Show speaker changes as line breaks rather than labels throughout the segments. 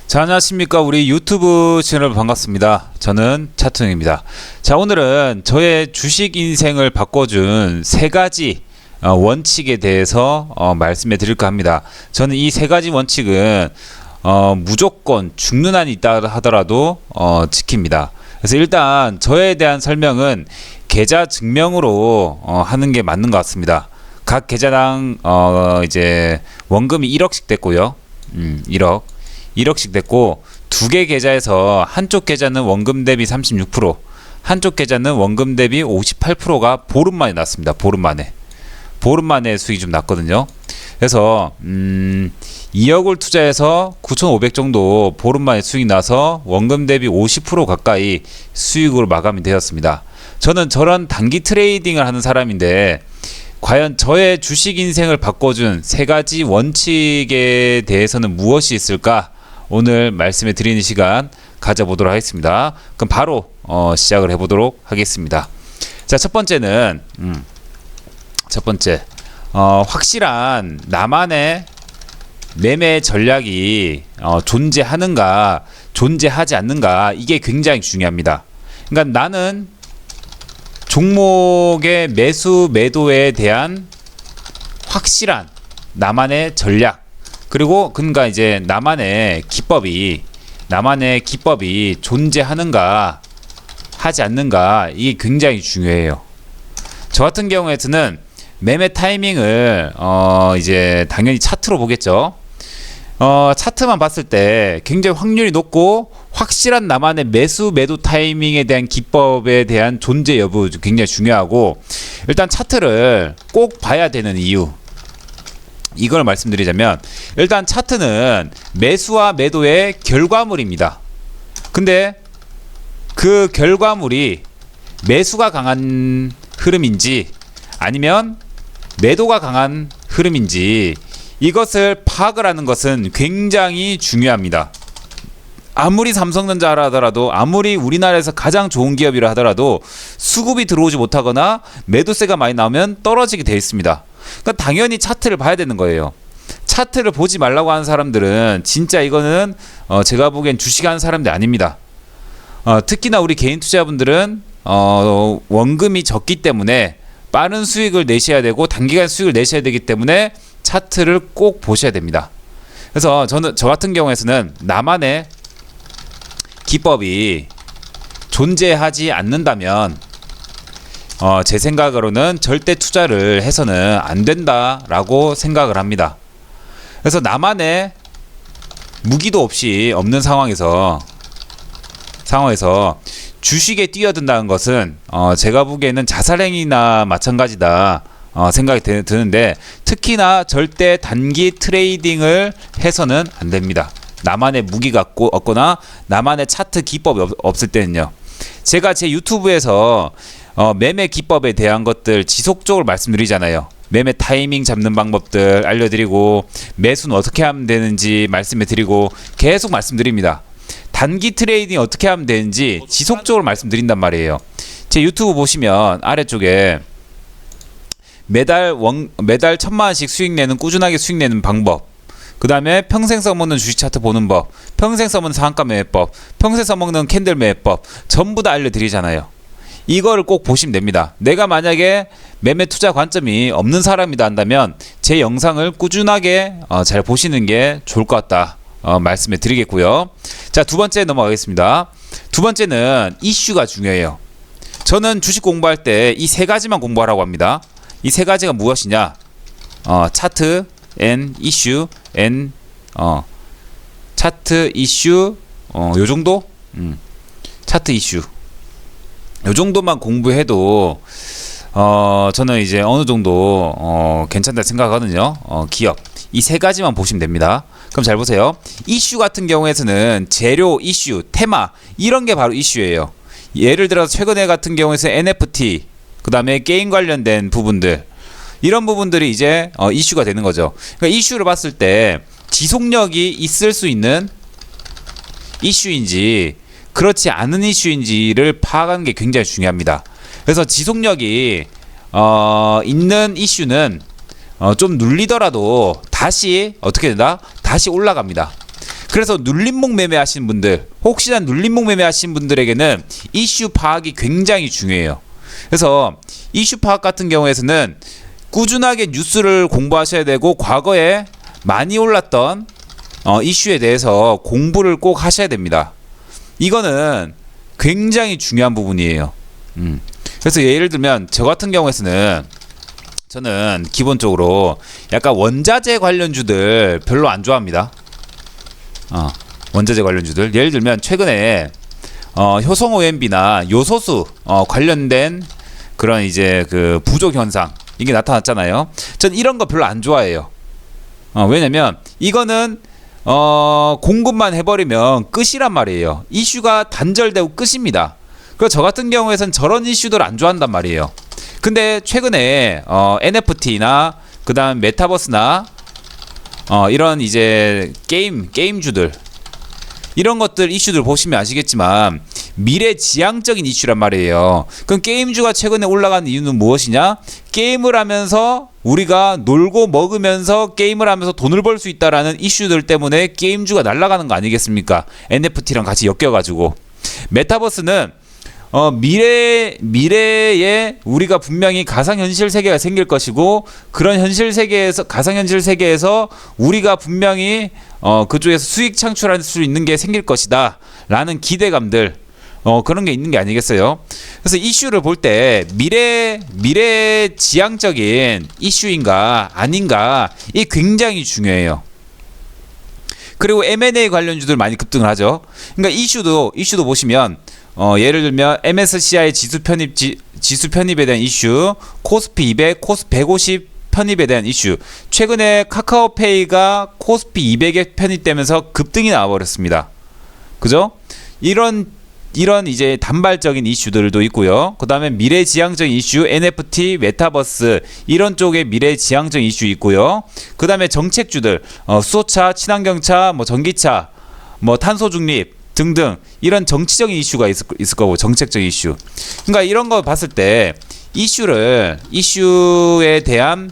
자, 안녕하십니까. 우리 유튜브 채널 반갑습니다. 저는 차트형입니다. 자, 오늘은 저의 주식 인생을 바꿔준 세 가지 원칙에 대해서 말씀해 드릴까 합니다. 저는 이 세 가지 원칙은 무조건 죽는 한이 있다 하더라도 지킵니다. 그래서 일단 저에 대한 설명은 계좌 증명으로 하는 게 맞는 것 같습니다. 각 계좌당 이제 원금이 1억씩 됐고요. 1억씩 됐고, 두 개 계좌에서 한쪽 계좌는 원금 대비 36%, 한쪽 계좌는 원금 대비 58%가 보름 만에 났습니다. 보름 만에 수익이 좀 났거든요. 그래서 2억을 투자해서 9,500 정도 보름 만에 수익이 나서 원금 대비 50% 가까이 수익으로 마감이 되었습니다. 저는 저런 단기 트레이딩을 하는 사람인데, 과연 저의 주식 인생을 바꿔준 세 가지 원칙에 대해서는 무엇이 있을까? 오늘 말씀해 드리는 시간 가져보도록 하겠습니다. 그럼 바로 시작을 해보도록 하겠습니다. 자, 첫 번째 확실한 나만의 매매 전략이 존재하는가 존재하지 않는가, 이게 굉장히 중요합니다. 그러니까 나는 종목의 매수 매도에 대한 확실한 나만의 전략, 그리고 그러니까 이제 나만의 기법이 존재하는가 하지 않는가, 이게 굉장히 중요해요. 저 같은 경우에는 매매 타이밍을 이제 당연히 차트로 보겠죠. 차트만 봤을 때 굉장히 확률이 높고 확실한 나만의 매수 매도 타이밍에 대한 기법에 대한 존재 여부 굉장히 중요하고, 일단 차트를 꼭 봐야 되는 이유, 이걸 말씀드리자면, 일단 차트는 매수와 매도의 결과물입니다. 근데 그 결과물이 매수가 강한 흐름인지 아니면 매도가 강한 흐름인지, 이것을 파악을 하는 것은 굉장히 중요합니다. 아무리 삼성전자라 하더라도, 아무리 우리나라에서 가장 좋은 기업이라 하더라도 수급이 들어오지 못하거나 매도세가 많이 나오면 떨어지게 되어 있습니다. 그러니까 당연히 차트를 봐야 되는 거예요. 차트를 보지 말라고 하는 사람들은 진짜 이거는 제가 보기엔 주식하는 사람들이 아닙니다. 특히나 우리 개인 투자분들은 원금이 적기 때문에 빠른 수익을 내셔야 되고 단기간 수익을 내셔야 되기 때문에 차트를 꼭 보셔야 됩니다. 그래서 저 같은 경우에는 나만의 기법이 존재하지 않는다면 제 생각으로는 절대 투자를 해서는 안 된다라고 생각을 합니다. 그래서 나만의 무기도 없이 없는 상황에서 주식에 뛰어든다는 것은 제가 보기에는 자살행위나 마찬가지다 생각이 드는데, 특히나 절대 단기 트레이딩을 해서는 안 됩니다. 나만의 무기가 없거나 나만의 차트 기법이 없을 때는요. 제가 제 유튜브에서 매매 기법에 대한 것들 지속적으로 말씀드리잖아요. 매매 타이밍 잡는 방법들 알려드리고, 매수는 어떻게 하면 되는지 말씀해 드리고 계속 말씀드립니다. 단기 트레이딩 어떻게 하면 되는지 지속적으로 말씀드린단 말이에요. 제 유튜브 보시면 아래쪽에 매달 1,000만원씩 수익 내는, 꾸준하게 수익 내는 방법, 그 다음에 평생 써먹는 주식 차트 보는 법, 평생 써먹는 상한가 매매법, 평생 써먹는 캔들 매매법, 전부 다 알려드리잖아요. 이거를 꼭 보시면 됩니다. 내가 만약에 매매 투자 관점이 없는 사람이다 한다면 제 영상을 꾸준하게 잘 보시는 게 좋을 것 같다 말씀해 드리겠고요. 자, 두 번째 넘어가겠습니다. 두 번째는 이슈가 중요해요. 저는 주식 공부할 때 이 세 가지만 공부하라고 합니다. 이 세 가지가 무엇이냐? 차트 앤 이슈 앤 차트 이슈, 요 정도? 차트 이슈 요 정도만 공부해도 저는 이제 어느 정도 괜찮다 생각하거든요. 기업 이 세 가지만 보시면 됩니다. 그럼 잘 보세요. 이슈 같은 경우에는 재료 이슈, 테마, 이런 게 바로 이슈예요. 예를 들어서 최근에 같은 경우에는 NFT, 그 다음에 게임 관련된 부분들, 이런 부분들이 이제 이슈가 되는 거죠. 그러니까 이슈를 봤을 때 지속력이 있을 수 있는 이슈인지 그렇지 않은 이슈인지를 파악하는 게 굉장히 중요합니다. 그래서 지속력이 있는 이슈는 좀 눌리더라도 다시 어떻게 된다? 다시 올라갑니다. 그래서 눌림목 매매 하시는 분들, 혹시나 눌림목 매매 하시는 분들에게는 이슈 파악이 굉장히 중요해요. 그래서 이슈 파악 같은 경우에는 꾸준하게 뉴스를 공부하셔야 되고, 과거에 많이 올랐던 이슈에 대해서 공부를 꼭 하셔야 됩니다. 이거는 굉장히 중요한 부분이에요. 그래서 예를 들면 저 같은 경우에는 저는 기본적으로 약간 원자재 관련주들 별로 안 좋아합니다. 원자재 관련주들, 예를 들면 최근에 효성 OMB나 요소수 관련된 그런 이제 그 부족 현상, 이게 나타났잖아요. 전 이런 거 별로 안 좋아해요. 왜냐면 이거는 공급만 해버리면 끝이란 말이에요. 이슈가 단절되고 끝입니다. 그래서 저 같은 경우에는 저런 이슈들 안 좋아한단 말이에요. 근데 최근에 NFT나 그 다음 메타버스나 이런 이제 게임주들, 이런 것들 이슈들 보시면 아시겠지만 미래지향적인 이슈란 말이에요. 그럼 게임주가 최근에 올라간 이유는 무엇이냐? 게임을 하면서 우리가 놀고 먹으면서 게임을 하면서 돈을 벌 수 있다라는 이슈들 때문에 게임주가 날아가는 거 아니겠습니까? NFT랑 같이 엮여가지고. 메타버스는 미래에 우리가 분명히 가상현실 세계가 생길 것이고, 그런 현실 세계에서, 가상현실 세계에서 우리가 분명히 그쪽에서 수익 창출할 수 있는 게 생길 것이다 라는 기대감들, 그런 게 있는 게 아니겠어요? 그래서 이슈를 볼 때 미래지향적인 이슈인가 아닌가, 이 굉장히 중요해요. 그리고 M&A 관련주들 많이 급등을 하죠. 그러니까 이슈도 보시면 예를 들면 MSCI 지수 편입에 대한 이슈, 코스피 200, 코스피 150 편입에 대한 이슈. 최근에 카카오페이가 코스피 200에 편입되면서 급등이 나와버렸습니다. 그죠? 이런 이제 단발적인 이슈들도 있고요. 그 다음에 미래지향적인 이슈, NFT, 메타버스, 이런 쪽에 미래지향적인 이슈 있고요. 그 다음에 정책주들, 수소차, 친환경차, 뭐 전기차, 뭐 탄소중립 등등, 이런 정치적인 이슈가 있을 거고, 정책적인 이슈. 그러니까 이런 거 봤을 때 이슈에 대한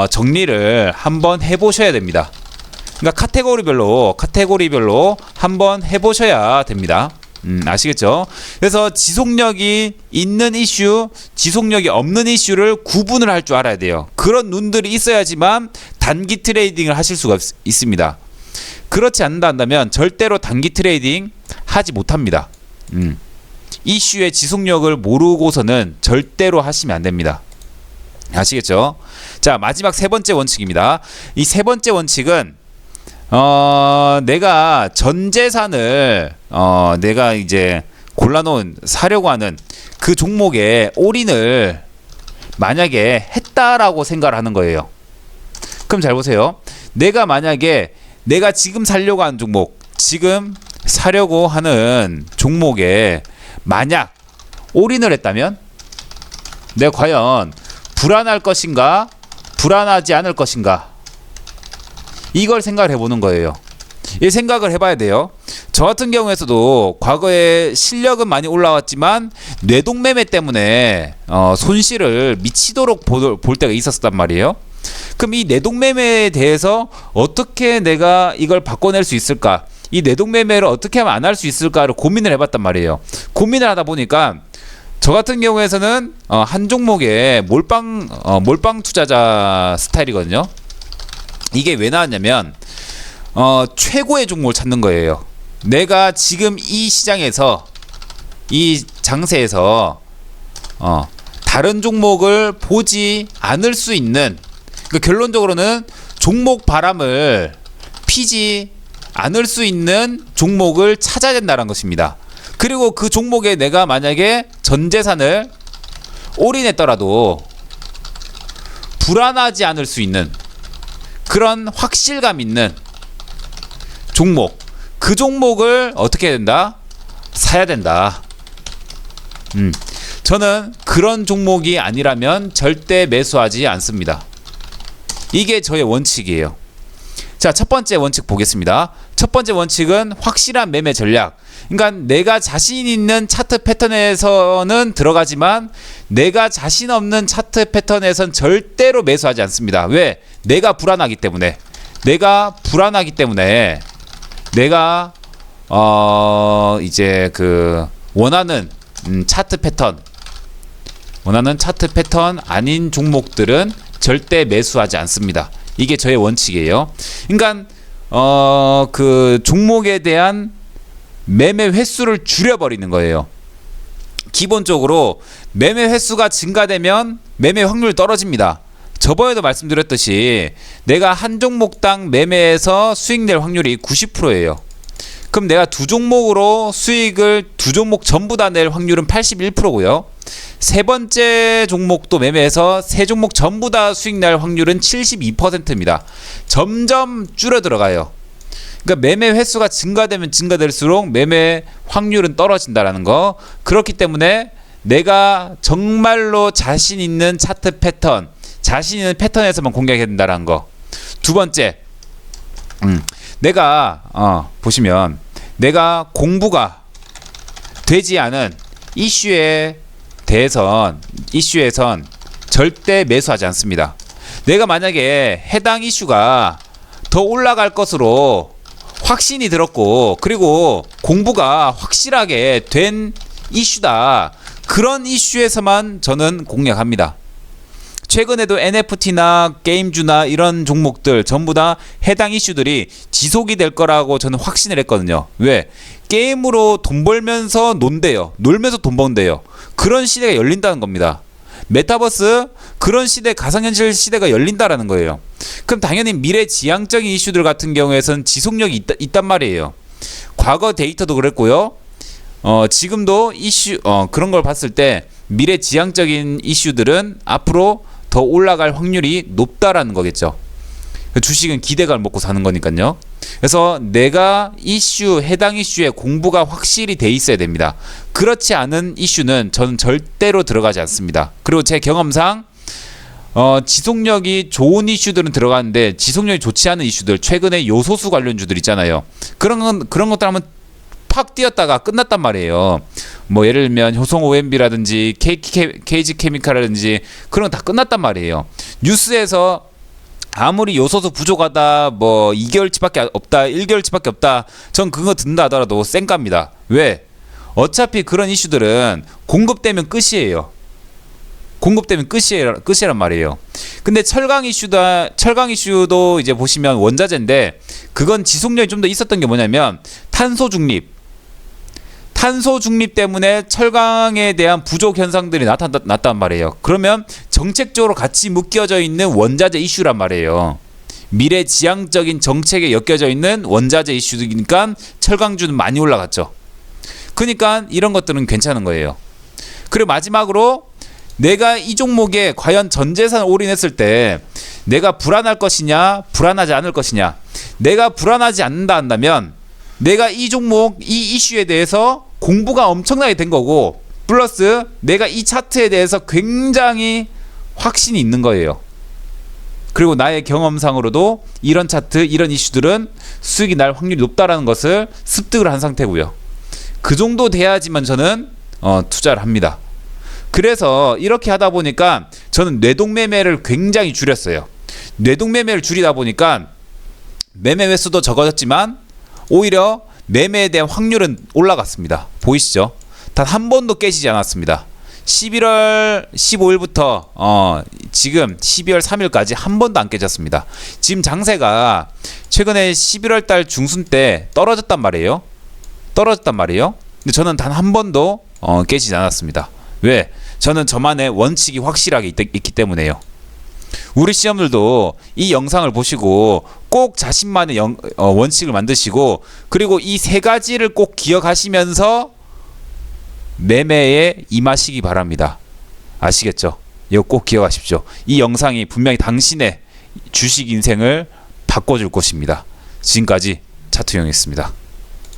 정리를 한번 해보셔야 됩니다. 그러니까 카테고리별로 한번 해보셔야 됩니다. 아시겠죠? 그래서 지속력이 있는 이슈, 지속력이 없는 이슈를 구분을 할 줄 알아야 돼요. 그런 눈들이 있어야지만 단기 트레이딩을 하실 수가 있습니다. 그렇지 않는다 한다면 절대로 단기 트레이딩 하지 못합니다. 이슈의 지속력을 모르고서는 절대로 하시면 안 됩니다. 아시겠죠? 자, 마지막 세 번째 원칙입니다. 이 세 번째 원칙은 내가 전 재산을 내가 이제 골라놓은, 사려고 하는 그 종목에 올인을 만약에 했다라고 생각을 하는 거예요. 그럼 잘 보세요. 내가 만약에 내가 지금 살려고 하는 종목, 지금 사려고 하는 종목에 만약 올인을 했다면 내가 과연 불안할 것인가, 불안하지 않을 것인가, 이걸 생각을 해보는 거예요. 이 생각을 해봐야 돼요. 저 같은 경우에서도 과거에 실력은 많이 올라왔지만 뇌동매매 때문에 손실을 미치도록 볼 때가 있었단 말이에요. 그럼 이 뇌동매매에 대해서 어떻게 내가 이걸 바꿔낼 수 있을까, 이 뇌동매매를 어떻게 하면 안 할 수 있을까를 고민을 해봤단 말이에요. 고민을 하다 보니까 저 같은 경우에서는 한 종목에 몰빵 투자자 스타일이거든요. 이게 왜 나왔냐면 최고의 종목을 찾는 거예요. 내가 지금 이 시장에서, 이 장세에서 다른 종목을 보지 않을 수 있는, 그러니까 결론적으로는 종목 바람을 피지 않을 수 있는 종목을 찾아야 된다는 것입니다. 그리고 그 종목에 내가 만약에 전 재산을 올인했더라도 불안하지 않을 수 있는 그런 확실감 있는 종목, 그 종목을 어떻게 해야 된다? 사야 된다. 저는 그런 종목이 아니라면 절대 매수하지 않습니다. 이게 저의 원칙이에요. 자, 첫 번째 원칙 보겠습니다. 첫 번째 원칙은 확실한 매매 전략. 그러니까 내가 자신 있는 차트 패턴에서는 들어가지만 내가 자신 없는 차트 패턴에선 절대로 매수하지 않습니다. 왜? 내가 불안하기 때문에 내가 이제 그 원하는 차트 패턴 아닌 종목들은 절대 매수하지 않습니다. 이게 저의 원칙이에요. 그러니까 그 종목에 대한 매매 횟수를 줄여버리는 거예요. 기본적으로 매매 횟수가 증가되면 매매 확률이 떨어집니다. 저번에도 말씀드렸듯이 내가 한 종목당 매매해서 수익 낼 확률이 90%예요. 그럼 내가 두 종목으로 수익을 두 종목 전부 다 낼 확률은 81%고요. 세 번째 종목도 매매해서 세 종목 전부 다 수익 낼 확률은 72%입니다. 점점 줄어 들어가요. 그러니까 매매 횟수가 증가되면 증가될수록 매매 확률은 떨어진다라는 거. 그렇기 때문에 내가 정말로 자신 있는 차트 패턴, 자신 있는 패턴에서만 공략해야 된다는 거. 두 번째, 내가 보시면 내가 공부가 되지 않은 이슈에선 절대 매수하지 않습니다. 내가 만약에 해당 이슈가 더 올라갈 것으로 확신이 들었고, 그리고 공부가 확실하게 된 이슈다, 그런 이슈에서만 저는 공략합니다. 최근에도 NFT나 게임주나 이런 종목들 전부 다 해당 이슈들이 지속이 될 거라고 저는 확신을 했거든요. 왜? 게임으로 돈 벌면서 논대요. 놀면서 돈 번대요. 그런 시대가 열린다는 겁니다. 메타버스, 그런 시대, 가상현실 시대가 열린다라는 거예요. 그럼 당연히 미래지향적인 이슈들 같은 경우에선 지속력이 있단 말이에요. 과거 데이터도 그랬고요. 지금도 이슈 그런 걸 봤을 때 미래지향적인 이슈들은 앞으로 더 올라갈 확률이 높다라는 거겠죠. 주식은 기대감을 먹고 사는 거니까요. 그래서 내가 해당 이슈에 공부가 확실히 돼 있어야 됩니다. 그렇지 않은 이슈는 저는 절대로 들어가지 않습니다. 그리고 제 경험상 지속력이 좋은 이슈들은 들어가는데 지속력이 좋지 않은 이슈들, 최근에 요소수 관련주들 있잖아요. 그런 것들 한번 팍 뛰었다가 끝났단 말이에요. 뭐 예를 들면 효성 OMB라든지 KG케미칼이라든지 그런 거 다 끝났단 말이에요. 뉴스에서 아무리 요소수 부족하다, 뭐 2개월치밖에 없다, 1개월치밖에 없다, 전 그거 듣는다 하더라도 쌩깝니다. 왜? 어차피 그런 이슈들은 공급되면 끝이에요. 공급되면 끝이란 말이에요. 근데 철강 이슈도 이제 보시면 원자재인데, 그건 지속력이 좀 더 있었던 게 뭐냐면 탄소 중립 때문에 철강에 대한 부족 현상들이 나타났단 말이에요. 그러면 정책적으로 같이 묶여져 있는 원자재 이슈란 말이에요. 미래지향적인 정책에 엮여져 있는 원자재 이슈니까 철강주는 많이 올라갔죠. 그러니까 이런 것들은 괜찮은 거예요. 그리고 마지막으로 내가 이 종목에 과연 전 재산을 올인했을 때 내가 불안할 것이냐, 불안하지 않을 것이냐. 내가 불안하지 않는다 한다면 내가 이 종목, 이 이슈에 대해서 공부가 엄청나게 된 거고, 플러스 내가 이 차트에 대해서 굉장히 확신이 있는 거예요. 그리고 나의 경험상으로도 이런 차트, 이런 이슈들은 수익이 날 확률이 높다라는 것을 습득을 한 상태고요. 그 정도 돼야지만 저는 투자를 합니다. 그래서 이렇게 하다 보니까 저는 뇌동매매를 굉장히 줄였어요. 뇌동매매를 줄이다 보니까 매매 횟수도 적어졌지만 오히려 매매에 대한 확률은 올라갔습니다. 보이시죠? 단 한 번도 깨지지 않았습니다. 11월 15일부터 지금 12월 3일까지 한 번도 안 깨졌습니다. 지금 장세가 최근에 11월 달 중순 때 떨어졌단 말이에요. 근데 저는 단 한 번도 깨지지 않았습니다. 왜? 저는 저만의 원칙이 확실하게 있기 때문에요. 우리 시험들도 이 영상을 보시고 꼭 자신만의 원칙을 만드시고, 그리고 이 세 가지를 꼭 기억하시면서 매매에 임하시기 바랍니다. 아시겠죠? 이거 꼭 기억하십시오. 이 영상이 분명히 당신의 주식 인생을 바꿔줄 것입니다. 지금까지 차투형이었습니다.